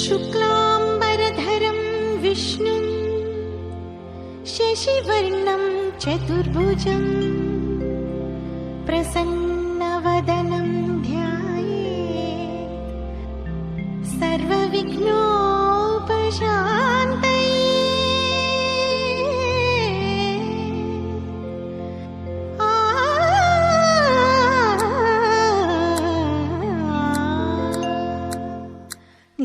शुक्लाम्बरधरं विष्णुं शशिवर्णं चतुर्भुजं प्रसन्नवदनं ध्यायेत् सर्वविघ्नोपशान्तये।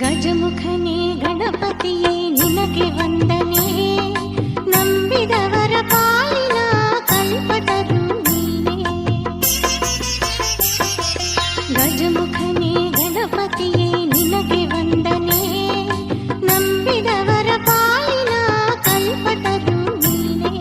ಗಜಮುಖನೇ ಗಣಪತಿಯೇ ನಿನಗೆ ವಂದನೆ, ನಂಬಿದವರ ಪಾಲಿನ ಕಲ್ಪತರು ನೀನೇ. ಗಜಮುಖನೇ ಗಣಪತಿಯೇ ನಿನಗೆ ವಂದನೆ, ನಂಬಿದವರ ಪಾಲಿನ ಕಲ್ಪತರು ನೀನೇ.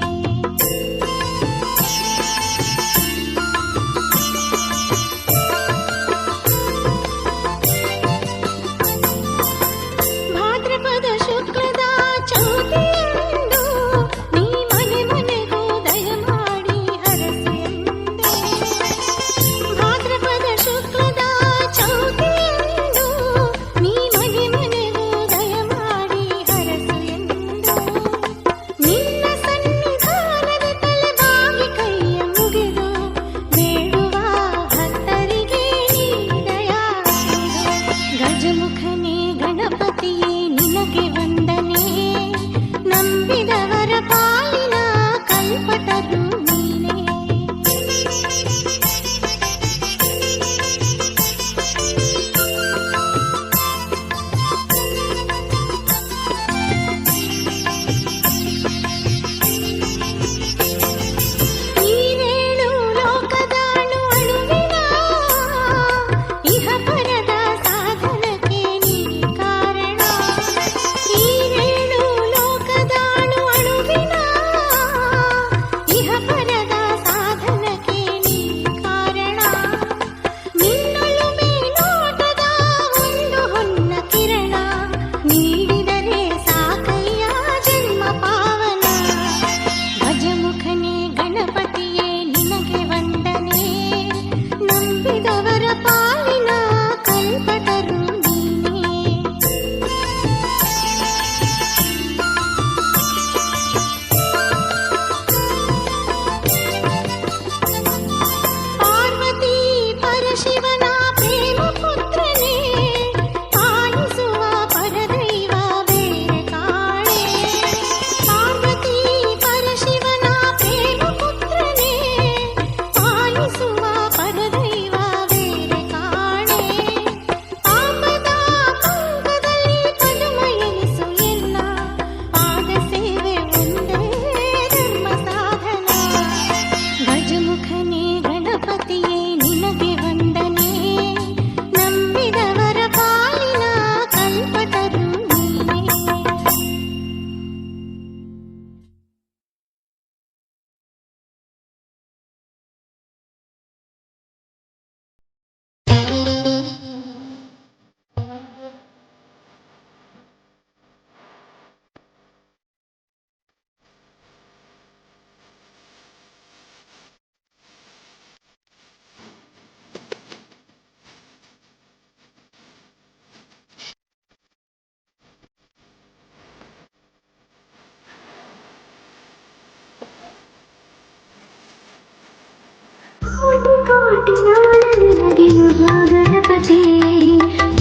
गणपति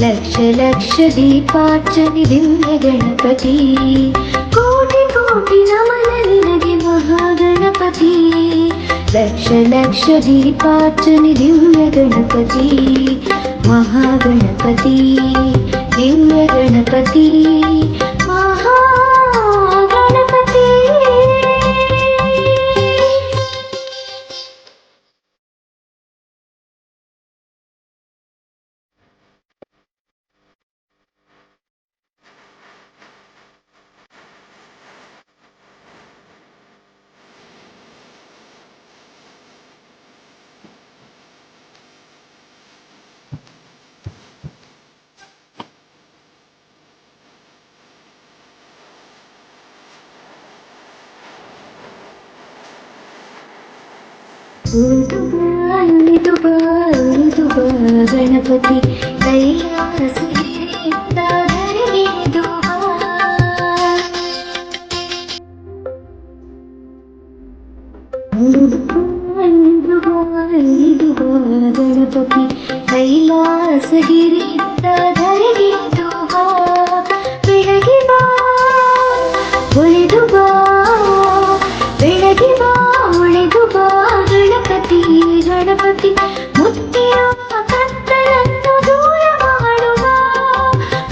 लक्ष लक्ष दीपार्चने दिव्य गणपति कोटि कोटि नमन निनगे महागणपति लक्ष लक्ष दीपार्चने दिव्य गणपति महागणपति दिव्य गणपति महागणपति। गणपति कैलासगिरिवृन्दाधरने ಕೈಲಾಸಗಿರಿಯಿಂದ ಧರೆಗಿದ್ದು ಬಾ, ಬೆಳಗಿ ಬಾ ಒಳೆದು ಬಾ, ಬೆಳಗಿ ಬಾ ಒಳೆದು ಬಾ. ಗಣಪತಿ ಗಣಪತಿ ಮುತ್ತಿರುವ ಕತ್ತಲನ್ನು ದೂರ ಮಾಡುವ,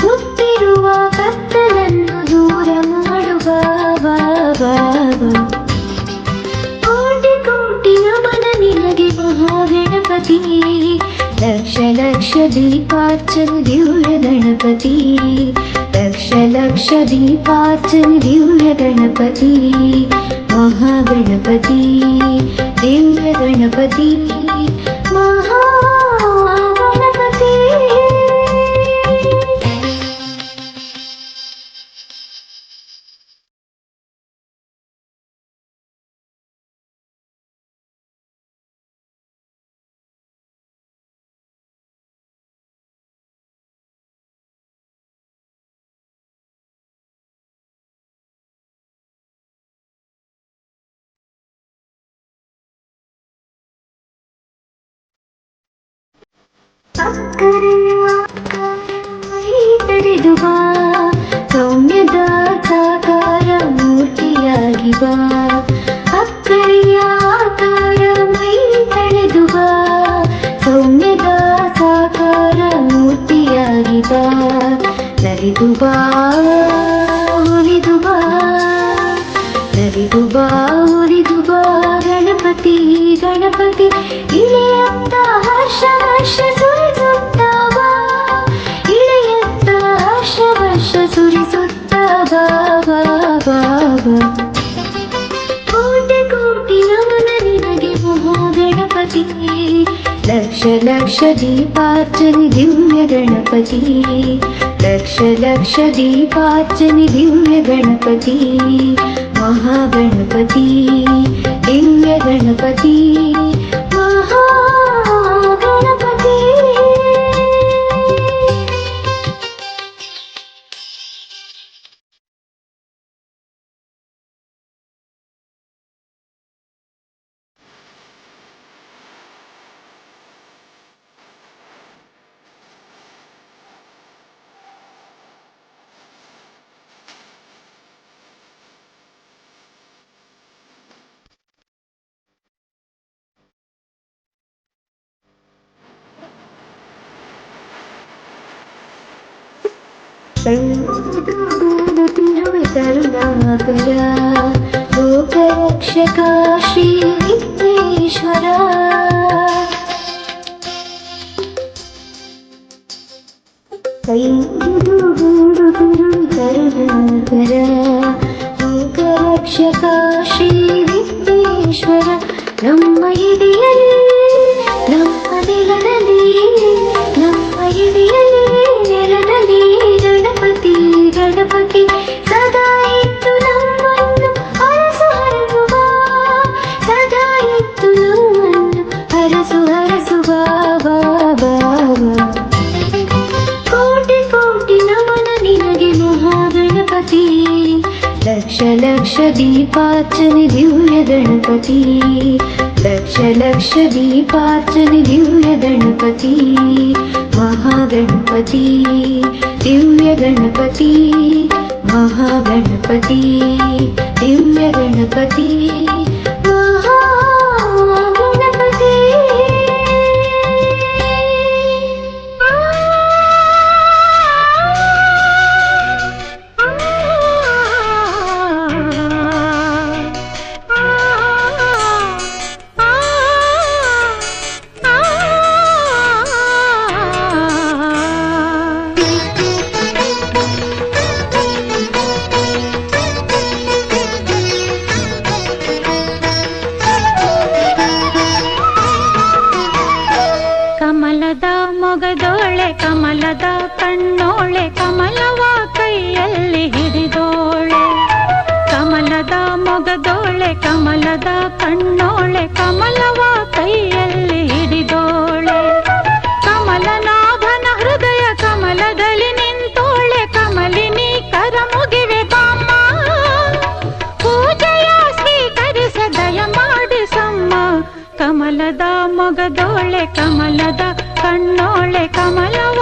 ಮುತ್ತಿರುವ ಕತ್ತಲನ್ನು ದೂರ ಮಾಡುವ. ಬಾ ಬಾ ಬಾ. ಕೋಟಿ ಕೋಟಿ ನಮನ ನಿನಗೆ ಮಹಾಗಣಪತಿ, ಲಕ್ಷ ಲಕ್ಷ ದೀಪಾರ್ಚನೆ ದಿವ್ಯ ಗಣಪತಿ, ಲಕ್ಷ ಲಕ್ಷ ದೀಪಾರ್ಚನೆ ದಿವ್ಯ ಗಣಪತಿ, ಮಹಾಗಣಪತಿ ದಿವ್ಯ ಗಣಪತಿ ಮಹಾಗಣಪತಿ. ಅಕ್ಕರೆಯ ತಡೆದು ಬಾ, ಸೌಮ್ಯದ ಸಾಕಾರ ಮೂರ್ತಿಯಾಗಿ ಬಾ. ಅಕ್ಕರೆಯ ಆಕಾರ ಮೈ ತಳೆದು ಬಾ, ಸೌಮ್ಯದ ಸಾಕಾರ ಮೂರ್ತಿಯಾಗಿ ಬಾ. ನಲಿದು ಬಾ ಒಲಿದು ಬಾ, ನಲಿದು ಬಾ ಒಲಿದು ಬಾ. ಗಣಪತಿ ಗಣಪತಿ ಇಳೆಯತ್ತ ಹರ್ಷ ಹರ್ಷ ಸುರಿಸುತ್ತ ಬಾ, ಇಳೆಯತ್ತ ಹರ್ಷ ಹರ್ಷ ಸುರಿಸುತ್ತ ಬಾ ಬಾ ಬಾ ಬಾ. ಕೋಟಿ ಕೋಟಿ ನಮನ ನಿನಗೆ ಮಹಾಗಣಪತಿ, ಲಕ್ಷ ಲಕ್ಷ ದೀಪಾರ್ಚನೆ ದಿವ್ಯ ಗಣಪತಿ, ಲಕ್ಷ ಲಕ್ಷ ದೀಪಾರ್ಚನೆ ದಿವ್ಯ ಗಣಪತಿ, ಮಹಾಗಣಪತಿ ದಿವ್ಯ ಗಣಪತಿ ಮಹಾಗಣಪತಿ. ಕರುಣಾಕರ ಲೋಕರಕ್ಷಕ ಶ್ರೀ ವಿಘ್ನೇಶ್ವರ, ಕರುಣಾಕರ ಲೋಕರಕ್ಷಕ ಶ್ರೀ ವಿಘ್ನೇಶ್ವರ. ನಮ್ಮ ಎದೆಯಲ್ಲಿ ನಮ್ಮ ನೆಲದಲ್ಲಿ, ನಮ್ಮ ಎದೆಯಲ್ಲಿ ನೆಲದಲ್ಲಿ ಗಣಪತಿ ಗಣಪತಿ ಸದಾ ಇತ್ತು ನಮ್ಮನ್ನು ಹರಸು ಹರಸುವ, ಸದಾ ಇತ್ತು ನಮ್ಮನ್ನು ಹರಸು ಹರಸುವ. ಬಾ ಬಾ ಬಾ. ಕೋಟಿ ಕೋಟಿ ನಮನ ನಿನಗೆ ಮಹಾಗಣಪತಿ, ಲಕ್ಷ ಲಕ್ಷ ದೀಪಾರ್ಚನೆ ದಿವ್ಯ ಗಣಪತಿ, ಲಕ್ಷ ಲಕ್ಷ ದೀಪಾರ್ಚನೆ ದಿವ್ಯ ಗಣಪತಿ, ಮಹಾಗಣಪತಿ ದಿವ್ಯ ಗಣಪತಿ, ಮಹಾಗಣಪತಿ ದಿವ್ಯ ಗಣಪತಿ ಮಹಾಗಣಪತಿ. ಮೊಗದೋಳೆ ಕಮಲದ ಕಣ್ಣೋಳೆ, ಕಮಲವ ಕೈಯಲ್ಲಿ ಹಿಡಿದೋಳೆ. ಕಮಲದ ಮೊಗದೋಳೆ ಕಮಲದ ಕಣ್ಣೋಳೆ, ಕಮಲವ ಕೈಯಲ್ಲಿ ಹಿಡಿದೋಳೆ. ಕಮಲನಾಭನ ಹೃದಯ ಕಮಲದಲ್ಲಿ ನಿಂತೋಳೆ, ಕಮಲಿನಿ ಕರ ಮುಗಿವೆ ಬಾಮ್ಮ. ಪೂಜೆಯ ಸ್ವೀಕರಿಸ ದಯ ಮಾಡಿಸಮ್ಮ. ಕಮಲದ ಮೊಗದೋಳೆ ಕಮಲದ ಕಣ್ಣೋಳೆ, ಕಮಲವ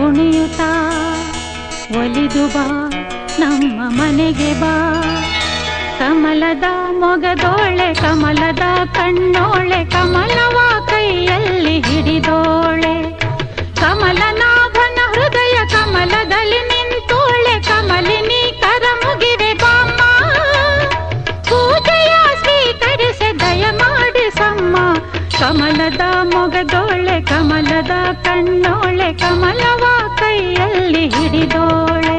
ಕುಣಿಯುತ್ತಾ ಒಲಿದು ಬಾ ನಮ್ಮ ಮನೆಗೆ ಬಾ. ಕಮಲದ ಮೊಗದೋಳೆ ಕಮಲದ ಕಣ್ಣೋಳೆ ಕಮಲವ ಕೈಯಲ್ಲಿ ಹಿಡಿದೋಳೆ. ಕಮಲನಾಭನ ಹೃದಯ ಕಮಲದಲ್ಲಿ ನಿಂತೋಳೆ ಕಮಲಿನಿ ಕರ ಮುಗಿವೆ ಬಾಮ್ಮ. ಪೂಜೆಯ ಸ್ವೀಕರಿಸಿ ದಯ ಮಾಡಿಸಮ್ಮ. ಕಮಲದ ಮೊಗದೋಳೆ ಕಮಲದ ಕಣ್ಣೋಳೆ ಕಮಲವ ಕೈಯಲ್ಲಿ ಹಿಡಿದೋಳೆ.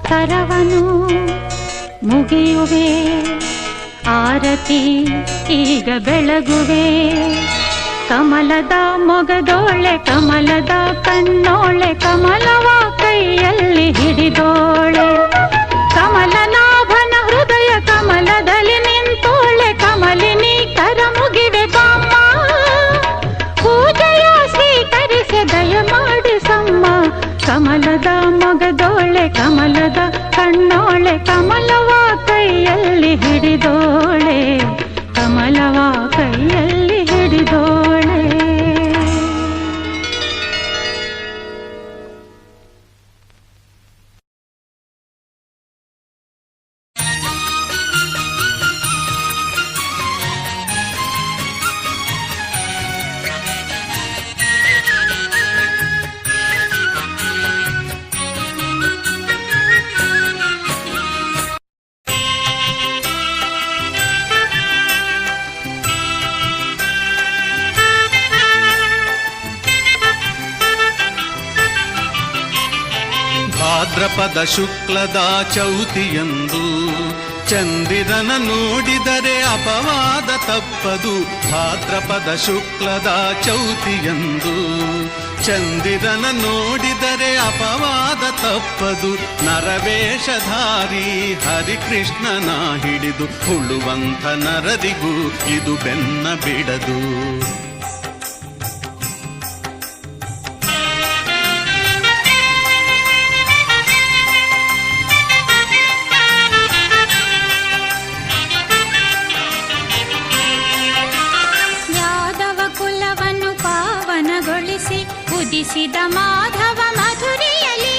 ಕರವನು ಮುಗಿಯುವೆ ಆರತಿ ಈಗ ಬೆಳಗುವೆ. ಕಮಲದ ಮೊಗದೋಳೆ ಕಮಲದ ಕಣ್ಣೋಳೆ ಕಮಲವ ಕೈಯಲ್ಲಿ ಹಿಡಿದೋಳೆ. ಕಮಲನಾಭನ ಹೃದಯ ಕಮಲದಲ್ಲಿ ನಿಂತೋಳೆ ಕಮಲಿನಿ ಕರ ಮುಗಿವೆ ಬಾಮ್ಮ. ಪೂಜೆಯ ಸ್ವೀಕರಿಸಿ ದಯ ಮಾಡಿಸಮ್ಮ. ಕಮಲದ ಮೊಗದೋಳೆ ಕಮಲದ ಕಣ್ಣೋಳೆ ಕಮಲವ ಕೈಯಲ್ಲಿ ಹಿಡಿದೋಳೆ ಕಮಲವ ಕೈಯಲ್ಲಿ ಹಿಡಿದೋಳೆ. ಭಾದ್ರಪದ ಶುಕ್ಲದ ಚೌತಿಯಂದು ಚಂದಿರನ ನೋಡಿದರೆ ಅಪವಾದ ತಪ್ಪದು. ಭಾದ್ರಪದ ಶುಕ್ಲದ ಚೌತಿಯಂದು ಚಂದಿರನ ನೋಡಿದರೆ ಅಪವಾದ ತಪ್ಪದು. ನರವೇಷಧಾರಿ ಹರಿಕೃಷ್ಣನ ಹಿಡಿದು ಹುಳುವಂಥ ನರರಿಗೂ ಇದು ಬೆನ್ನ ಬಿಡದು. ಉದಿಸಿದ ಮಾಧವ ಮಧುರಿಯಲಿ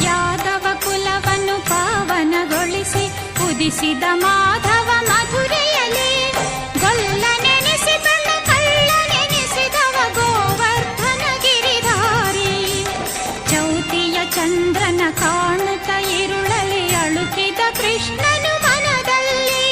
ಯಾದವ ಕುಲವನ್ನು ಪಾವನಗೊಳಿಸಿ ಉದಿಸಿದ ಮಾಧವ ಮಧುರಿಯಲಿ. ಗೊಲ್ಲ ನೆನೆಸಿದಳ ಕಳ್ಳ ನೆನೆಸಿದವ ಗೋವರ್ಧನ ಗಿರಿಧಾರಿ. ಚೌತಿಯ ಚಂದ್ರನ ಕಾಣುತ್ತ ಇರುಳಲಿ ಅಳುಕಿದ ಕೃಷ್ಣನು ಮನದಲ್ಲಿ.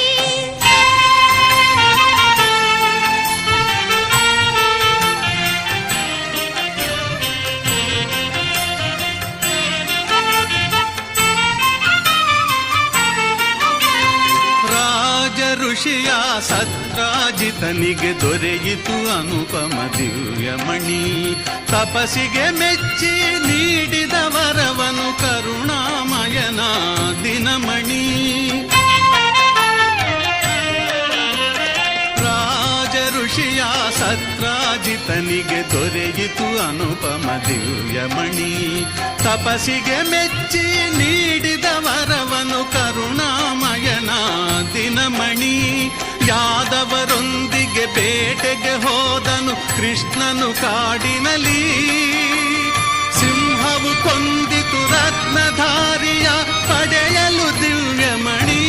ರಾಜ ಋಷಿಯ ಸತ್ರಾಜಿತನಿಗೆ ದೊರೆಯಿತು ಅನುಪಮ ದಿವ್ಯಮಣಿ. ತಪಸ್ಸಿಗೆ ಮೆಚ್ಚಿ ನೀಡಿದ ವರವನು ಕರುಣಾಮಯನ ದಿನಮಣಿ. ರಾಜ ಋಷಿಯ ಸತ್ರಾಜಿತನಿಗೆ ದೊರೆಯಿತು ಅನುಪಮ ದಿವ್ಯಮಣಿ. ತಪಸ್ಸಿಗೆ ಮೆಚ್ಚಿ ನೀಡಿದ ವರವನು ಕರುಣಾಮಯನ ದಿನಮಣಿ. ಯಾದವರೊಂದಿಗೆ ಬೇಟೆಗೆ ಹೋದನು ಕೃಷ್ಣನು ಕಾಡಿನಲಿ. ಸಿಂಹವು ಕೊಂದಿತು ರತ್ನಧಾರಿಯ ಪಡೆಯಲು ದಿವ್ಯಮಣಿ.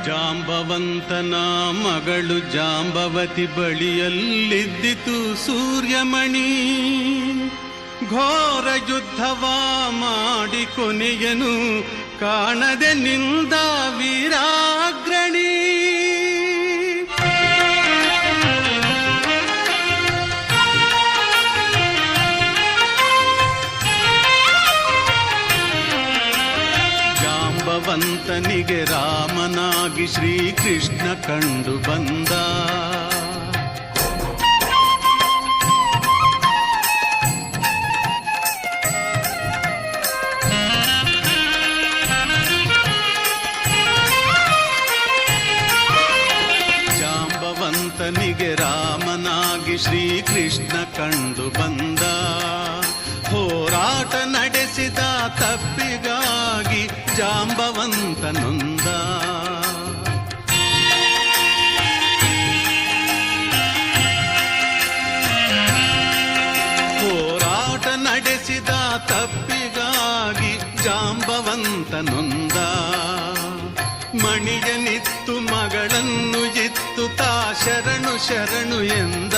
ಜಾಂಬವಂತನ ಮಗಳು ಜಾಂಬವತಿ ಬಳಿಯಲ್ಲಿದ್ದಿತು ಸೂರ್ಯಮಣಿ. ಘೋರ ಯುದ್ಧವ ಮಾಡಿ ಕೊನೆಯನು ಕಾಣದೆ ನಿಂದ ವೀರಾಗ್ರಣಿ. ಜಾಂಬವಂತನಿಗೆ ರಾಮನಾಗಿ ಶ್ರೀಕೃಷ್ಣ ಕಂಡು ಬಂದ. ಜಾಂಬವಂತನಿಗೆ ರಾಮನಾಗಿ ಶ್ರೀಕೃಷ್ಣ ಕಂಡು ಬಂದ. ಹೋರಾಟ ನಡೆಸಿದ ತಪ್ಪಿಗಾಗಿ ಜಾಂಬವಂತ ನೊಂದ. ಹೋರಾಟ ನಡೆಸಿದ ತಪ್ಪಿಗಾಗಿ ಜಾಂಬವಂತ ನೊಂದ. ಮಣಿಯನಿತ್ತು ಮಗಳನ್ನು ಇತ್ತು ತಾ ಶರಣು ಶರಣು ಎಂದ.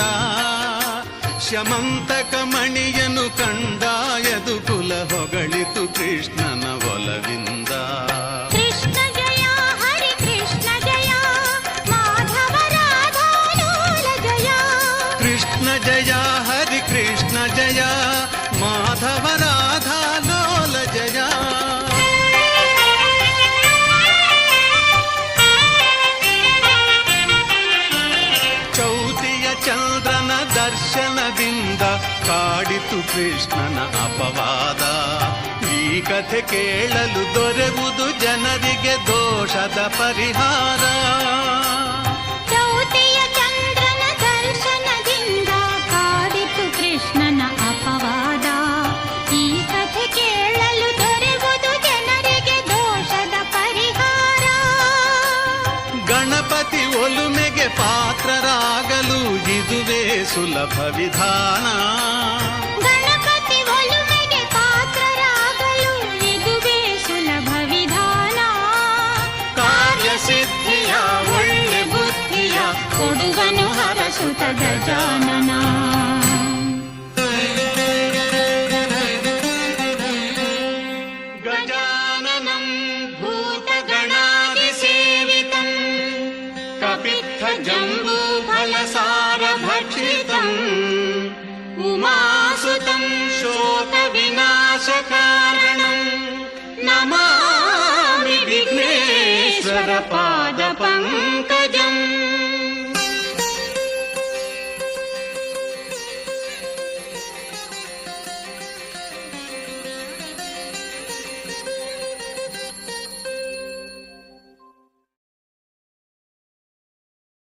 ಶಮಂತಕ ಮಣಿಯನು ಕಂಡಾಯದು ಕುಲ ಹೊಗಳಿತು ಕೃಷ್ಣನ ಒಲವಿಂದ. ಕೃಷ್ಣ ಜಯ ಹರಿ ಕೃಷ್ಣ ಜಯ ಮಾಧವ ರಾಧಾ ಲೋಲ ಜಯ. ಕೃಷ್ಣ ಜಯ ಹರಿ ಕೃಷ್ಣ ಜಯ ಮಾಧವ ರಾಧಾ ಲೋಲ ಜಯ. ಚೌತಿಯ ಚಂದ್ರನ ದರ್ಶನದಿಂದ ಕಾಡಿತು ಕೃಷ್ಣನ ಅಪವಾದ. ಈ ಕಥೆ ಕೇಳಲು ದೊರೆಯುವುದು ಜನರಿಗೆ ದೋಷದ ಪರಿಹಾರ. ಚೌತಿಯ ಚಂದ್ರನ ದರ್ಶನದಿಂದ ಕಾಡಿತು ಕೃಷ್ಣನ ಅಪವಾದ. ಈ ಕಥೆ ಕೇಳಲು ದೊರೆಯುವುದು ಜನರಿಗೆ ದೋಷದ ಪರಿಹಾರ. ಗಣಪತಿ ಒಲುಮೆಗೆ ಪಾತ್ರರಾಗಲು ಇದುವೇ ಸುಲಭ ವಿಧಾನ. ಗಣಪತಿ ಒಲುಮೆಗೆ ಪಾತ್ರರಾಗಲು ಇದುವೇ ಸುಲಭ ವಿಧಾನ. ಕಾರ್ಯಸಿದ್ಧಿಯ ಒಳ್ಳೆ ಬುದ್ಧಿಯ ಕೊಡುವನು ಹರಸುತ ಗಜಾನನ. ಗಜಾನನಂ ಭೂತಗಣಾದಿಸೇವಿತಂ ಕಪಿತ್ಥ ಜಂಬೂಫಲಸಾರಭಕ್ಷಿತಂ ಉಮಾಸುತಂ ಶೋಕವಿನಾಶಕಾರಣಂ ನಮಾಮಿ ವಿಘ್ನೇಶ್ವರ ಪಾದಪಂಕಜಂ.